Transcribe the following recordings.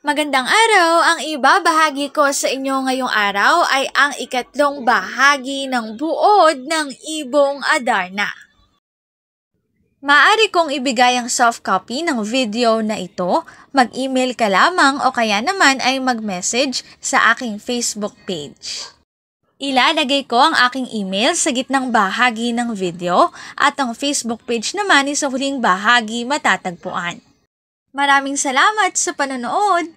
Magandang araw! Ang ibabahagi ko sa inyo ngayong araw ay ang ikatlong bahagi ng buod ng Ibong Adarna. Maaari kong ibigay ang soft copy ng video na ito, mag-email ka lamang o kaya naman ay mag-message sa aking Facebook page. Ilalagay ko ang aking email sa gitnang bahagi ng video at ang Facebook page naman ay sa huling bahagi matatagpuan. Maraming salamat sa panonood!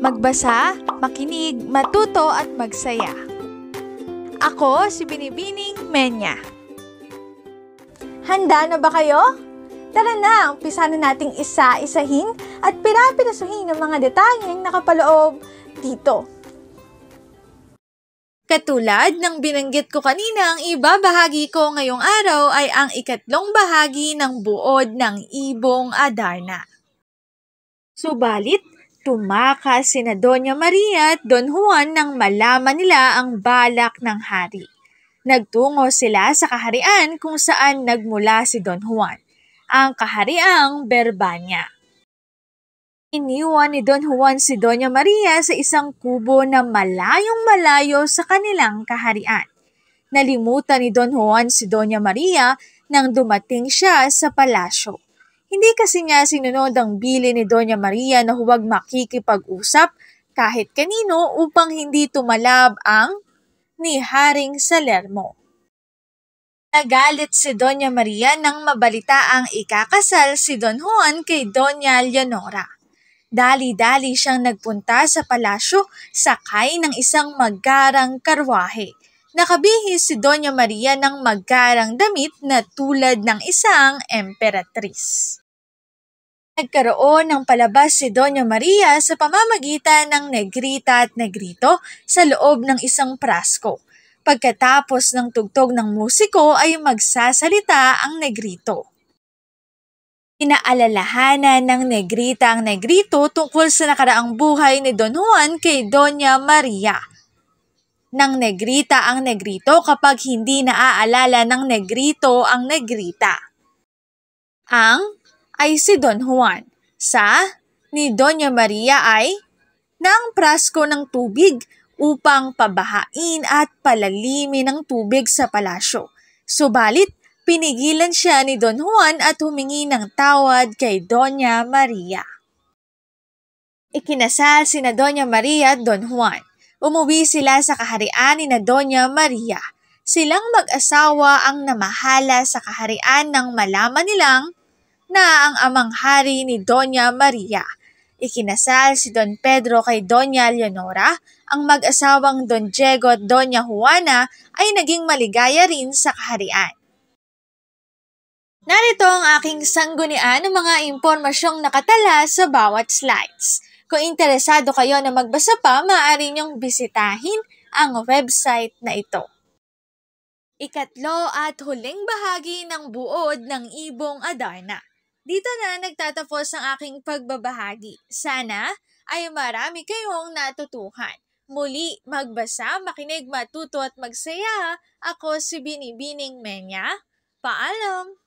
Magbasa, makinig, matuto at magsaya. Ako si Binibining Menya. Handa na ba kayo? Tara na, umpisa na nating isa-isahin at pirapirasuhin ang mga detalyeng nakapaloob dito. Katulad ng binanggit ko kanina, ang ibabahagi ko ngayong araw ay ang ikatlong bahagi ng buod ng Ibong Adarna. Subalit, tumakas sina Doña Maria at Don Juan nang malaman nila ang balak ng hari. Nagtungo sila sa kaharian kung saan nagmula si Don Juan, ang kahariang Berbania. Iniwan ni Don Juan si Doña Maria sa isang kubo na malayong-malayo sa kanilang kaharian. Nalimutan ni Don Juan si Doña Maria nang dumating siya sa palasyo. Hindi kasi niya sinunod ang bilin ni Doña Maria na huwag makikipag-usap kahit kanino upang hindi tumalab ang ni Haring Salermo. Nagalit si Doña Maria nang mabalitaang ikakasal si Don Juan kay Doña Leonora. Dali-dali siyang nagpunta sa palasyo sakay ng isang magarang karwahe. Nakabihis si Doña Maria ng magarang damit na tulad ng isang emperatriz. Nagkaroon ng palabas si Doña Maria sa pamamagitan ng negrita at negrito sa loob ng isang prasko. Pagkatapos ng tugtog ng musiko ay magsasalita ang negrito. Inaalalahanan ng negrita ang negrito tungkol sa nakaraang buhay ni Don Juan kay Doña Maria. Nang negrita ang negrito kapag hindi naaalala ng negrito ang negrita. Ang ay si Don Juan. Sa ni Doña Maria ay ng prasko ng tubig upang pabahain at palalimin ang tubig sa palasyo. Subalit, pinigilan siya ni Don Juan at humingi ng tawad kay Doña Maria. Ikinasal sina Doña Maria at Don Juan. Umuwi sila sa kaharian ni na Doña Maria. Silang mag-asawa ang namahala sa kaharian nang malaman nilang na ang amang hari ni Doña Maria. Ikinasal si Don Pedro kay Doña Leonora. Ang mag-asawang Don Diego at Doña Juana ay naging maligaya rin sa kaharian. Narito ang aking sanggunian ng mga impormasyong nakatala sa bawat slides. Kung interesado kayo na magbasa pa, maaari niyong bisitahin ang website na ito. Ikatlo at huling bahagi ng buod ng Ibong Adarna. Dito na nagtatapos ang aking pagbabahagi. Sana ay marami kayong natutuhan. Muli, magbasa, makinig, matuto at magsaya. Ako si Binibining Menya. Paalam!